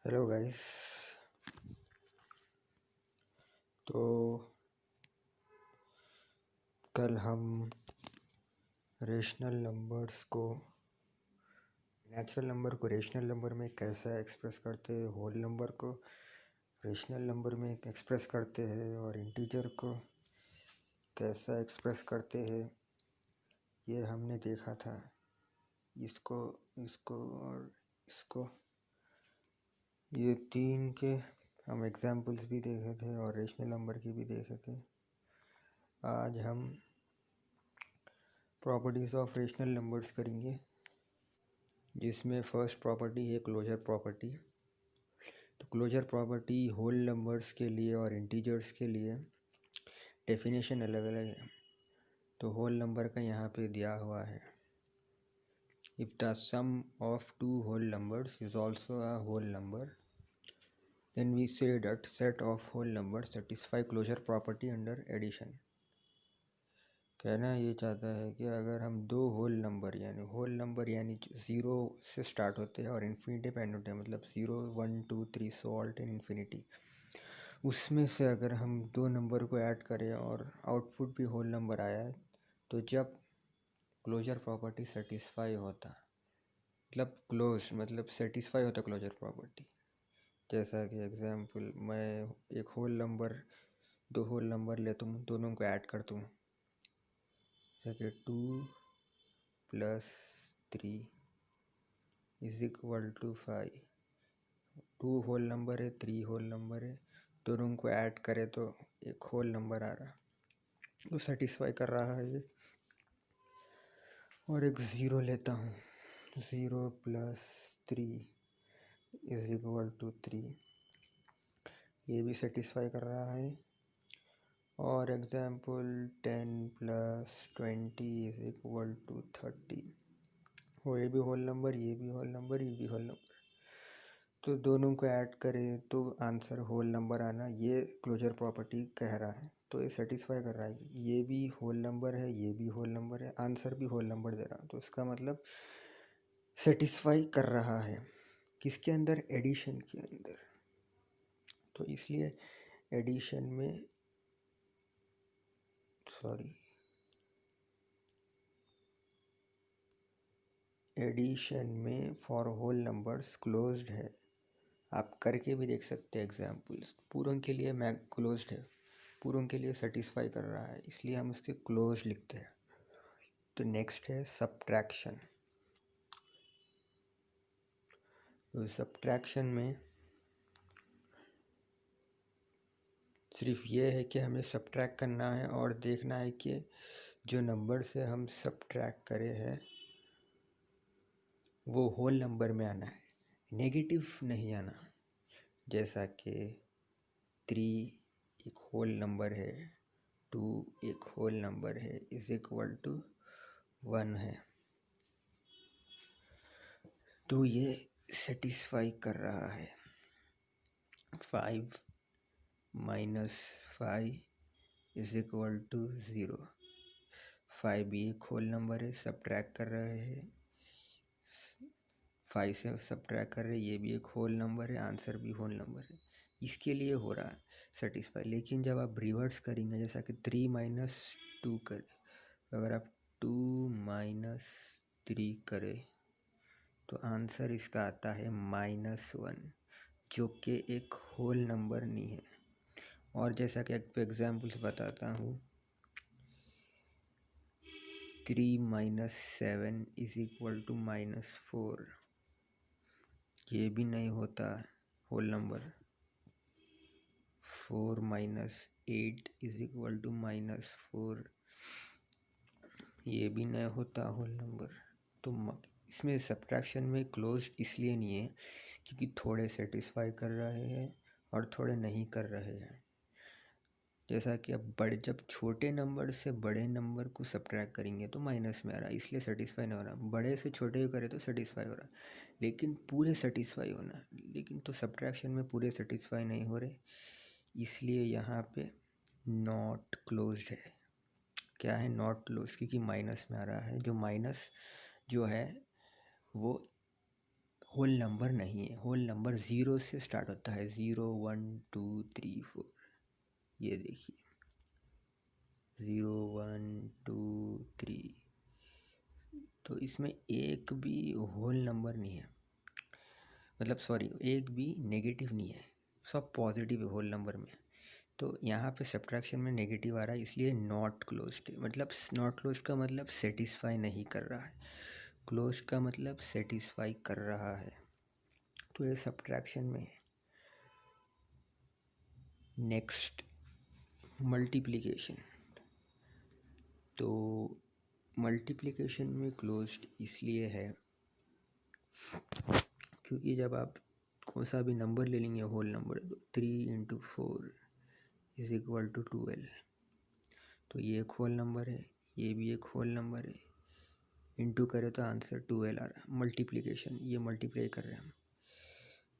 Hello guys. तो कल हम रेशनल नंबर्स को नेचुरल नंबर को रेशनल नंबर में कैसा एक्सप्रेस करते हैं, होल नंबर को रेशनल नंबर में एक्सप्रेस करते हैं और इंटीजर को कैसा एक्सप्रेस करते हैं, ये हमने देखा था। इसको इसको और इसको, ये तीन के हम एग्जाम्पल्स भी देखे थे और रेशनल नंबर की भी देखे थे। आज हम प्रॉपर्टीज़ ऑफ रेशनल नंबर्स करेंगे, जिसमें फर्स्ट प्रॉपर्टी है क्लोजर प्रॉपर्टी। तो क्लोजर प्रॉपर्टी होल नंबर्स के लिए और इंटीजर्स के लिए डेफिनेशन अलग अलग है। तो होल नंबर का यहाँ पे दिया हुआ है, if the sum of two whole numbers is also a whole number then we say that set of whole number satisfy closure property under addition. कहना ये चाहता है कि अगर हम दो होल नंबर यानी ज़ीरो से स्टार्ट होते हैं और इन्फिनिटी पे एंड होते हैं, मतलब 0 1 2 3 सो ऑल टेन इन्फिनिटी, उसमें से अगर हम दो नंबर को ऐड करें और आउटपुट भी होल नंबर आया, तो जब क्लोजर प्रॉपर्टी सेटिस्फाई होता, मतलब क्लोज मतलब सेटिस्फाई होता क्लोजर प्रॉपर्टी। जैसा कि एग्जाम्पल, मैं एक दो होल नंबर लेता हूँ, दोनों को ऐड करता हूँ, जैसे 2 + 3 = 5। 2 होल नंबर है, 3 होल नंबर है, दोनों को ऐड करें तो एक होल नंबर आ रहा, तो सेटिस्फाई कर रहा है ये। और एक ज़ीरो लेता हूँ, 0 + 3 = 3, ये भी सेटिस्फाई कर रहा है। और एग्जाम्पल 10 + 20 = 30, वो ये भी होल नंबर, ये भी होल नंबर, ये भी होल नंबर, तो दोनों को ऐड करें तो आंसर होल नंबर आना, ये क्लोजर प्रॉपर्टी कह रहा है। तो ये सेटिस्फाई कर रहा है, ये भी होल नंबर है, ये भी होल नंबर है, आंसर भी होल नंबर दे रहा, तो इसका मतलब सेटिस्फाई कर रहा है। किसके अंदर? एडिशन के अंदर। तो इसलिए एडिशन में फॉर होल नंबर्स क्लोज्ड है। आप करके भी देख सकते हैं एग्जाम्पल्स। पूरों के लिए मैं क्लोज्ड है, पूरों के लिए सेटिस्फाई कर रहा है, इसलिए हम उसके क्लोज लिखते हैं। तो नेक्स्ट है सब्ट्रैक्शन। तो सब्ट्रैक्शन में सिर्फ ये है कि हमें सब्ट्रैक्ट करना है और देखना है कि जो नंबर से हम सब्ट्रैक्ट करे हैं वो होल नंबर में आना है, नेगेटिव नहीं आना। जैसा कि 3 एक होल नंबर है, 2 एक होल नंबर है, = 1 है, तो ये सेटिस्फाई कर रहा है। 5 - 5 = 0, 5 भी एक होल नंबर है, सब्ट्रैक्ट कर रहे हैं, 5 से सब्ट्रैक्ट कर रहे हैं, ये भी एक होल नंबर है, आंसर भी होल नंबर है, इसके लिए हो रहा है सेटिस्फाई। लेकिन जब आप रिवर्स करेंगे, जैसा कि 3 - 2 करें, अगर आप 2 - 3 करें तो आंसर इसका आता है -1, जो कि एक होल नंबर नहीं है। और जैसा कि एक एग्जाम्पल्स बताता हूँ, 3 - 7 = -4, ये भी नहीं होता होल नंबर। 4 - 8 = -4, ये भी नहीं होता होल नंबर। तो इसमें सब्ट्रैक्शन में क्लोज इसलिए नहीं है क्योंकि थोड़े सेटिस्फाई कर रहे हैं और थोड़े नहीं कर रहे हैं। जैसा कि अब जब छोटे नंबर से बड़े नंबर को सब्ट्रैक्ट करेंगे तो माइनस में आ रहा है, इसलिए सेटिस्फाई नहीं हो रहा। बड़े से छोटे करें तो सेटिस्फाई हो रहा, लेकिन पूरे सेटिस्फाई होना, लेकिन तो सब्ट्रैक्शन में पूरे सेटिस्फाई नहीं हो रहे, इसलिए यहाँ पे नॉट क्लोज्ड है। क्या है? नॉट क्लोज, क्योंकि माइनस में आ रहा है। जो माइनस जो है वो होल नंबर नहीं है। होल नंबर 0 से स्टार्ट होता है, 0 1 2 3 4। ये देखिए 0 1 2 3। तो इसमें एक भी होल नंबर नहीं है, मतलब सॉरी, एक भी नेगेटिव नहीं है, सब पॉजिटिव है होल नंबर में। तो यहाँ पे सब्ट्रैक्शन में नेगेटिव आ रहा है, इसलिए नॉट क्लोज्ड है। मतलब नॉट क्लोज्ड का मतलब सेटिस्फाई नहीं कर रहा है, क्लोज का मतलब सेटिस्फाई कर रहा है। तो ये सब्ट्रैक्शन में है। Next multiplication. तो मल्टीप्लिकेशन में क्लोज्ड इसलिए है क्योंकि जब आप कौन सा भी नंबर ले लेंगे होल नंबर, तो 3 × 4 = 12। तो ये एक होल नंबर है, ये भी एक होल नंबर है, इंटू करें तो आंसर 12 आ रहा है। मल्टीप्लिकेशन, ये मल्टीप्लाई कर रहे हैं हम।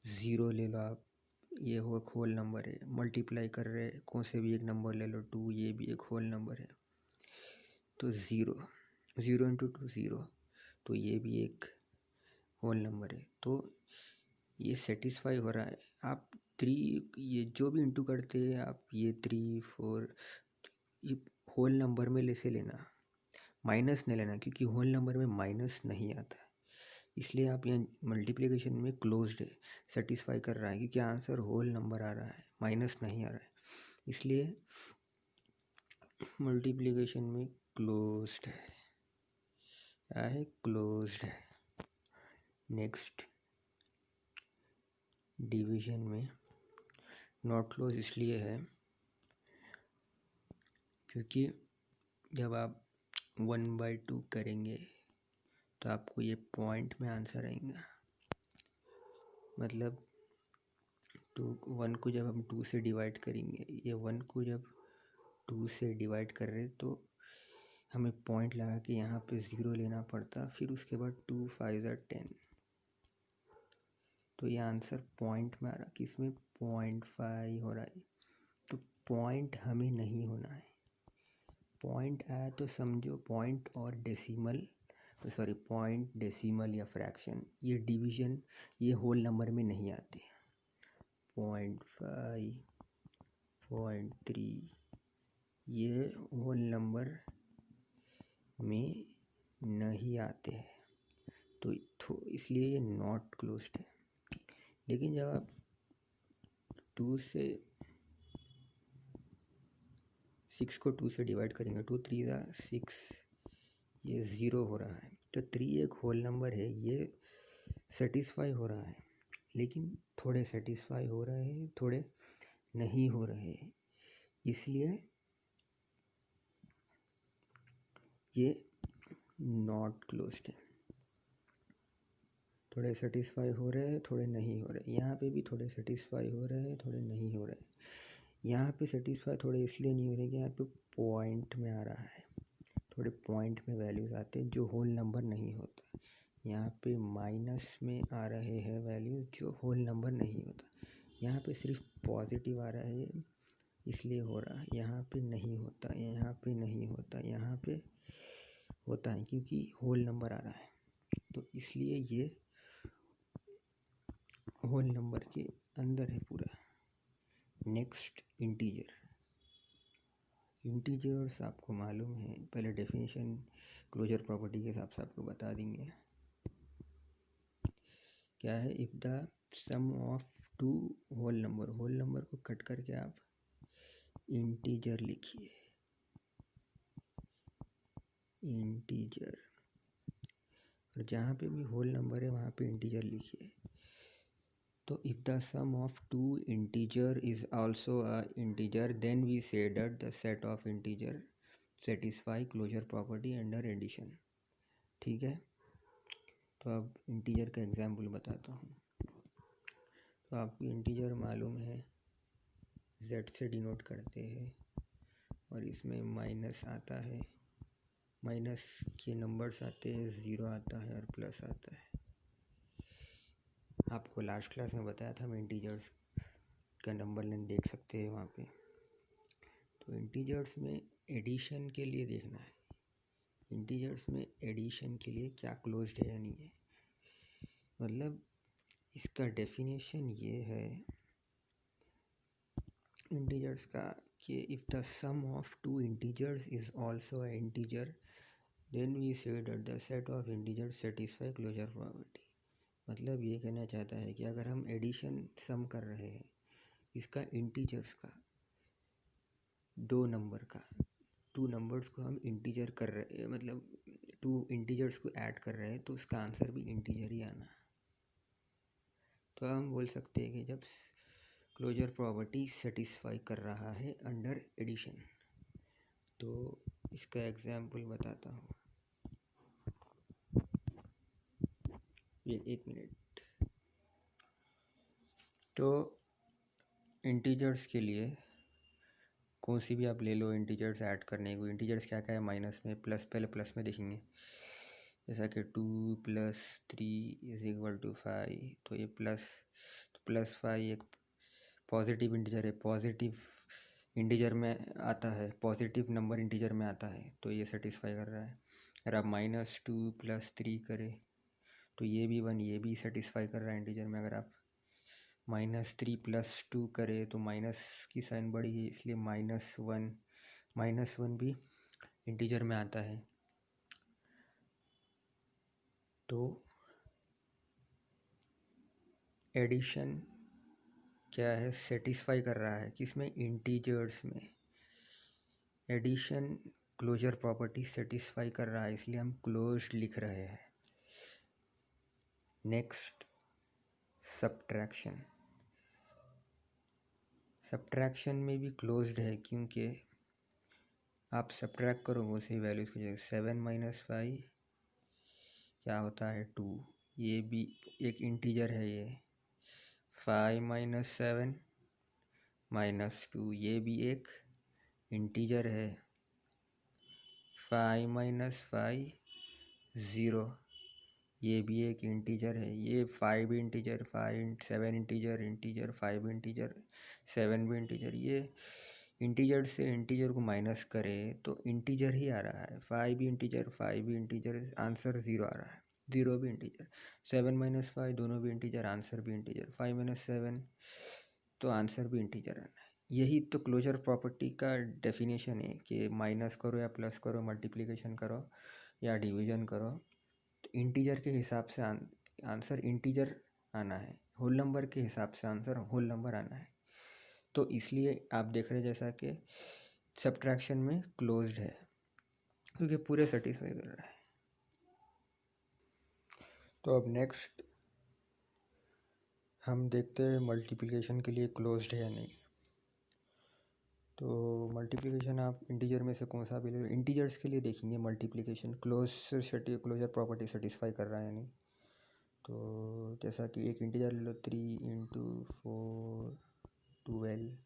0 ले लो आप, ये हो एक होल नंबर है। मल्टीप्लाई कर रहे हैं, कौन से भी एक नंबर ले लो, 2, ये भी एक होल नंबर है। तो 0 × 2 0, तो ये भी एक होल नंबर है। तो ये सेटिस्फाई हो रहा है। आप 3, ये जो भी इंटू करते हैं आप, ये 3 4, ये होल नंबर में ले से लेना, माइनस नहीं लेना, क्योंकि होल नंबर में माइनस नहीं आता है। इसलिए आप यहाँ मल्टीप्लिकेशन में क्लोज्ड है, सेटिस्फाई कर रहा है, क्योंकि आंसर होल नंबर आ रहा है, माइनस नहीं आ रहा है, इसलिए मल्टीप्लिकेशन में क्लोज्ड है। क्या है? क्लोज्ड है। नेक्स्ट डिवीजन में नॉट क्लोज इसलिए है क्योंकि जब आप 1/2 करेंगे तो आपको ये पॉइंट में आंसर आएगा। मतलब 1 को जब हम 2 से डिवाइड करेंगे, ये 1 को जब 2 से डिवाइड कर रहे तो हमें पॉइंट लगा के यहाँ पे 0 लेना पड़ता, फिर उसके बाद 2 5 10। तो ये आंसर पॉइंट में आ रहा, किसमें? 0.5 हो रहा है। तो पॉइंट हमें नहीं होना है। पॉइंट आया तो समझो पॉइंट और डेसिमल, सॉरी पॉइंट, डेसिमल या फ्रैक्शन, ये डिवीजन, ये होल नंबर में नहीं आते। 0.5 0.3 ये होल नंबर में नहीं आते हैं, तो इसलिए ये नॉट क्लोज्ड है। लेकिन जब आप 2 से 6 को 2 से डिवाइड करेंगे, 2 3 6, ये 0 हो रहा है। तो 3 एक होल नंबर है, ये सेटिस्फाई हो रहा है, लेकिन थोड़े सेटिस्फाई हो रहे हैं, थोड़े नहीं हो रहे हैं, इसलिए ये नॉट क्लोज्ड है। थोड़े सेटिस्फाई हो रहे हैं, थोड़े नहीं हो रहे। यहाँ पे भी थोड़े सेटिस्फाई हो रहे हैं, थोड़े नहीं हो रहे। यहाँ पे सेटिस्फाई थोड़े इसलिए नहीं हो रहे कि यहाँ पे पॉइंट में आ रहा है, थोड़े पॉइंट में वैल्यूज़ आते हैं जो होल नंबर नहीं होता। यहाँ पे माइनस में आ रहे हैं वैल्यूज़ जो होल नंबर नहीं होता। यहाँ पे सिर्फ पॉजिटिव आ रहा है, इसलिए हो रहा है। यहाँ पे नहीं होता, यहाँ पे नहीं होता, यहाँ पे होता है, क्योंकि होल नंबर आ रहा है, तो इसलिए ये होल नंबर के अंदर है पूरा। Next integer. इंटीजर्स आपको मालूम है, पहले डेफिनेशन क्लोजर प्रॉपर्टी के हिसाब से आपको बता देंगे। क्या है? If the sum of 2 whole number को कट करके आप इंटीजर लिखिए, इंटीजर, और जहाँ पे भी होल नंबर है वहाँ पे इंटीजर लिखिए। तो if the sum of 2 integer is also a integer, then we say that the set of integer satisfy closure property under addition. ठीक है, तो अब इंटीजर का एग्जाम्पल बताता हूँ। तो आपको इंटीजर मालूम है, z से डिनोट करते हैं, और इसमें माइनस आता है, माइनस के नंबर्स आते हैं, 0 आता है और प्लस आता है। आपको लास्ट क्लास में बताया था, हम इंटीजर्स का नंबर लाइन देख सकते हैं वहाँ पे। तो इंटीजर्स में एडिशन के लिए देखना है, इंटीजर्स में एडिशन के लिए क्या क्लोज्ड है या नहीं है। मतलब इसका डेफिनेशन ये है इंटीजर्स का कि if the sum of two integers is also a integer then we say that the set of integers satisfy closure property. मतलब ये कहना चाहता है कि अगर हम एडिशन सम कर रहे हैं इसका इंटीजर्स का दो नंबर का, टू नंबर्स को हम इंटीजर कर रहे हैं, मतलब टू इंटीजर्स को ऐड कर रहे हैं तो उसका आंसर भी इंटीजर ही आना। तो हम बोल सकते हैं कि जब क्लोजर प्रॉपर्टी सेटिस्फाई कर रहा है अंडर एडिशन। तो इसका एग्जाम्पल बताता हूँ, ये 1 मिनट। तो इंटीजर्स के लिए कौन सी भी आप ले लो इंटीजर्स ऐड करने को। इंटीजर्स क्या क्या है माइनस में, प्लस, पहले प्लस में देखेंगे, जैसा कि 2 + 3 = 5। तो ये +5 एक पॉजिटिव इंटीजर है, पॉजिटिव इंटीजर में आता है, पॉजिटिव नंबर इंटीजर में आता है, तो ये सेटिस्फाई कर रहा है। अगर आप -2 + 3 करें तो ये भी 1, ये भी सेटिस्फाई कर रहा है इंटीजर में। अगर आप -3 + 2 करें तो माइनस की साइन बढ़ी है इसलिए -1 भी इंटीजर में आता है। तो एडिशन क्या है, सेटिस्फाई कर रहा है किसमें, इंटीजर्स में। एडिशन क्लोजर प्रॉपर्टी सेटिस्फाई कर रहा है इसलिए हम क्लोज्ड लिख रहे हैं। Next subtraction. सब्ट्रैक्शन में भी क्लोज्ड है क्योंकि आप सब्ट्रैक्ट करोगे उसी वैल्यूज़ की जगह। 7 - 5 क्या होता है 2, ये भी एक इंटीजर है ये। 5 - 7 - 2 ये भी एक इंटीजर है। 5 - 5 0 ये भी एक इंटीजर है। ये 5 इंटीजर, 7 इंटीजर 5 इंटीजर 7 भी इंटीजर। ये इंटीजर से इंटीजर को माइनस करे तो इंटीजर ही आ रहा है। 5 भी इंटीजर 5 भी इंटीजर, आंसर 0 आ रहा है। 0 भी इंटीजर, 7 - 5 दोनों भी इंटीजर, आंसर भी इंटीजर। 5 - 7 तो आंसर भी इंटीजर आना है। यही तो क्लोजर प्रॉपर्टी का डेफिनेशन है कि माइनस करो या प्लस करो, मल्टीप्लिकेशन करो या डिवीजन करो, तो इंटीजर के हिसाब से आंसर इंटीजर आना है, होल नंबर के हिसाब से आंसर होल नंबर आना है। तो इसलिए आप देख रहे हैं जैसा कि सब्ट्रैक्शन में क्लोज्ड है क्योंकि पूरे सेटिस्फाई कर रहा है। तो अब नेक्स्ट हम देखते हैं मल्टीप्लिकेशन के लिए क्लोज्ड है या नहीं। तो मल्टीप्लिकेशन आप इंटीजर में से कौन सा भी ले, इंटीजर्स के लिए देखेंगे मल्टीप्लिकेशन क्लोजर प्रॉपर्टी सेटिस्फाई कर रहा है या नहीं। तो जैसा कि एक इंटीजर ले लो, 3 × 4 12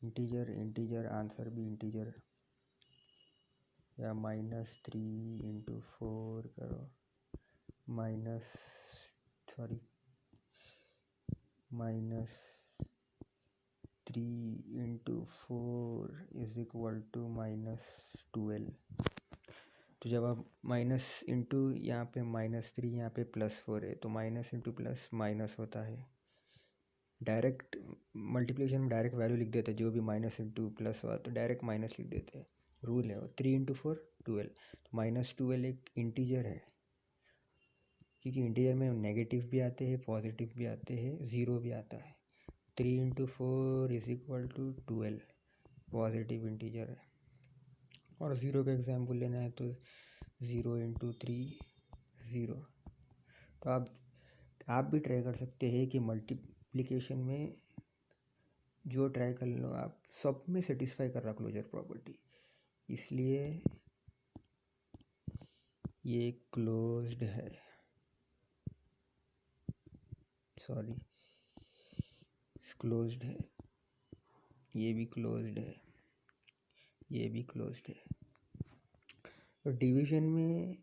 इंटीजर आंसर भी इंटीजर। या -3 × 4 करो, -3 × 4 = -12। तो जब आप माइनस इंटू यहाँ पे -3 यहाँ पे +4 है तो माइनस इंटू प्लस माइनस होता है। डायरेक्ट मल्टीप्लिकेशन में डायरेक्ट वैल्यू लिख देते हैं, जो भी माइनस इंटू प्लस हुआ तो डायरेक्ट माइनस लिख देते हैं, रूल है वो। 3 × 4 12, तो -12 एक इंटीजर है क्योंकि इंटीजर में नेगेटिव भी आते हैं, पॉजिटिव भी आते हैं, ज़ीरो भी आता है। 3 × 4 = 12 पॉजिटिव इंटीजर है। और ज़ीरो का एग्जाम्पल लेना है तो 0 × 3 0। तो आप भी ट्राई कर सकते हैं कि मल्टीप्लिकेशन में जो ट्राई कर लो आप, सब में सेटिस्फाई कर रहा क्लोजर प्रॉपर्टी, इसलिए ये क्लोज्ड है। सॉरी, क्लोज्ड है, ये भी क्लोज्ड है, ये भी क्लोज्ड है। तो डिवीजन में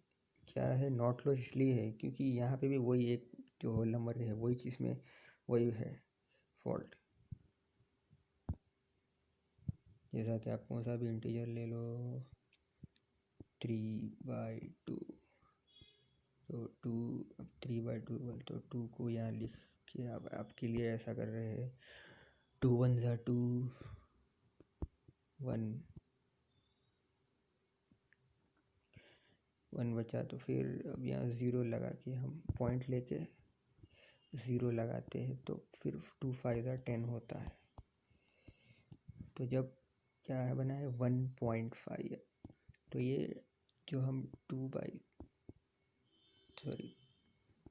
क्या है, नॉट क्लोज इसलिए है क्योंकि यहाँ पे भी वही एक जो होल नंबर है वही चीज़ में वही है फॉल्ट। जैसा कि आप कौन सा भी इंटीजर ले लो, 3/2, तो 2 अब 3/2 बोल तो 2 को यहाँ लिख देखिए अब आपके लिए ऐसा कर रहे हैं, 2 1 ज़ा 2 1 बचा, तो फिर अब यहाँ 0 लगा के हम पॉइंट लेके 0 लगाते हैं तो फिर 2 5 ज़ा 10 होता है। तो जब क्या है बना है 1.5 है, तो ये जो हम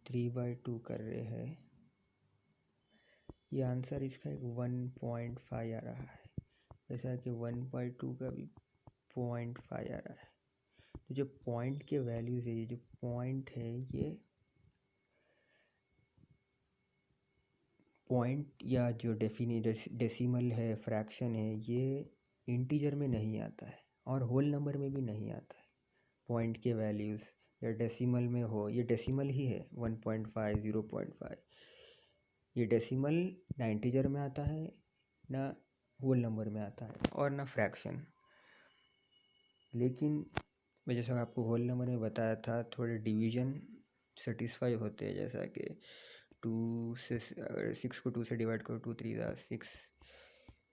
3/2 कर रहे हैं, ये आंसर इसका एक 1.5 आ रहा है, ऐसा कि 1/2 का भी 0.5 आ रहा है। तो जो पॉइंट के वैल्यूज़ है, ये जो पॉइंट है, ये पॉइंट या जो डेसिमल है, फ्रैक्शन है, ये इंटीजर में नहीं आता है और होल नंबर में भी नहीं आता है। पॉइंट के वैल्यूज़ या डेसिमल में हो, ये डेसिमल ही है 1.5 0.5, ये डेसिमल ना इंटीजर में आता है, ना होल नंबर में आता है और ना फ्रैक्शन। लेकिन मैं जैसा आपको होल नंबर में बताया था, थोड़े डिवीज़न सेटिस्फाई होते हैं, जैसा कि 2 से अगर 6 को 2 से डिवाइड करो, 2 3 ज़ा 6,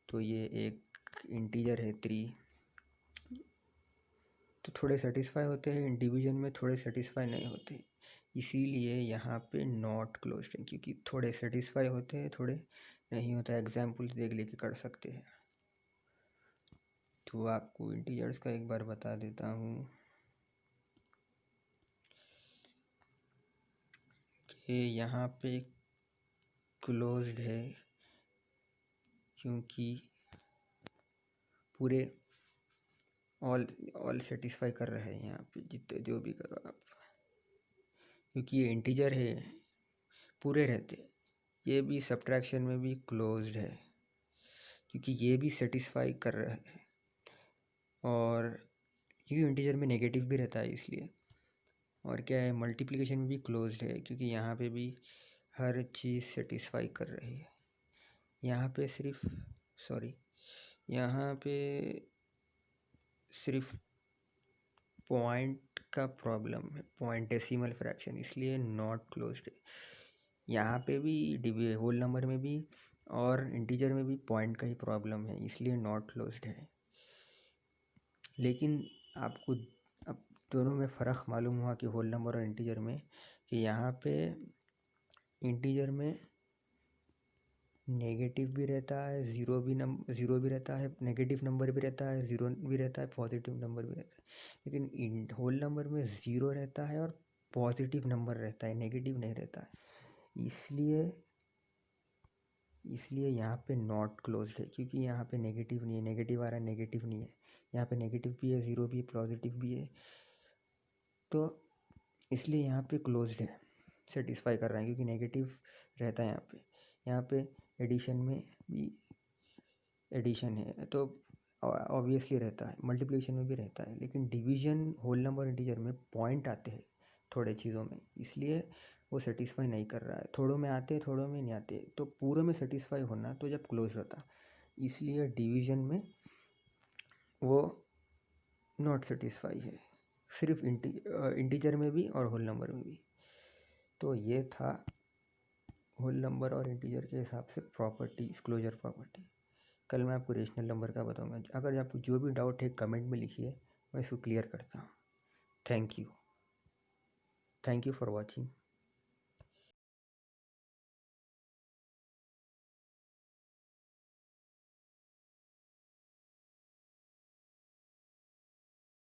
तो ये एक इंटीजर है 3, तो थोड़े सेटिस्फाई होते हैं। डिवीज़न में थोड़े सेटिस्फाई नहीं होते, इसीलिए यहाँ पे नॉट क्लोज्ड है, क्योंकि थोड़े सेटिस्फाई होते हैं, थोड़े नहीं होता है। एग्जाम्पल्स देख लेके कर सकते हैं। तो आपको इंटीजर्स का एक बार बता देता हूँ कि यहाँ पे क्लोज्ड है क्योंकि पूरे ऑल सेटिस्फाई कर रहे हैं यहाँ पे, जितने जो भी करो आप, क्योंकि ये इंटीजर है, पूरे रहते। ये भी सब्ट्रैक्शन में भी क्लोज्ड है क्योंकि ये भी सेटिस्फाई कर रहा है, और क्योंकि इंटीजर में नेगेटिव भी रहता है इसलिए। और क्या है, मल्टीप्लिकेशन में भी क्लोज्ड है क्योंकि यहाँ पे भी हर चीज़ सेटिस्फाई कर रही है। यहाँ पे सिर्फ पॉइंट का प्रॉब्लम है, पॉइंट डेसिमल फ्रैक्शन, इसलिए नॉट क्लोज्ड है। यहाँ पे भी होल नंबर में भी और इंटीजर में भी पॉइंट का ही प्रॉब्लम है, इसलिए नॉट क्लोज्ड है। लेकिन आपको अब दोनों में फ़र्क मालूम हुआ कि होल नंबर और इंटीजर में, कि यहाँ पे इंटीजर में नेगेटिव भी रहता है, ज़ीरो भी रहता है, नेगेटिव नंबर भी रहता है, ज़ीरो भी रहता है, पॉजिटिव नंबर भी रहता है। लेकिन होल नंबर में ज़ीरो रहता है और पॉजिटिव नंबर रहता है, नेगेटिव नहीं रहता है। इसलिए यहाँ पे नॉट क्लोज्ड है, क्योंकि यहाँ पे नेगेटिव नहीं है, नेगेटिव आ रहा है, नेगेटिव नहीं है। यहाँ पे नेगेटिव भी है, ज़ीरो भी है, पॉजिटिव भी है, तो इसलिए यहाँ पे क्लोज्ड है, सेटिस्फाई कर रहा है, क्योंकि नेगेटिव रहता है यहाँ पे एडिशन में भी एडिशन है तो ऑब्वियसली रहता है, मल्टीप्लिकेशन में भी रहता है। लेकिन डिवीजन, होल नंबर, इंटीजर में पॉइंट आते हैं थोड़े चीज़ों में, इसलिए वो सेटिस्फाई नहीं कर रहा है। थोड़ों में आते, थोड़ों में नहीं आते, तो पूरे में सेटिस्फाई होना तो जब क्लोज रहता, इसलिए डिवीजन में वो नॉट सेटिस्फाई है, सिर्फ इंटीजर में भी और होल नंबर में भी। तो ये था होल नंबर और इंटीजर के हिसाब से प्रॉपर्टीज, क्लोजर प्रॉपर्टी। कल मैं आपको रेशनल नंबर का बताऊंगा। अगर आपको जो भी डाउट है कमेंट में लिखिए, मैं इसको क्लियर करता हूँ। Thank you for watching.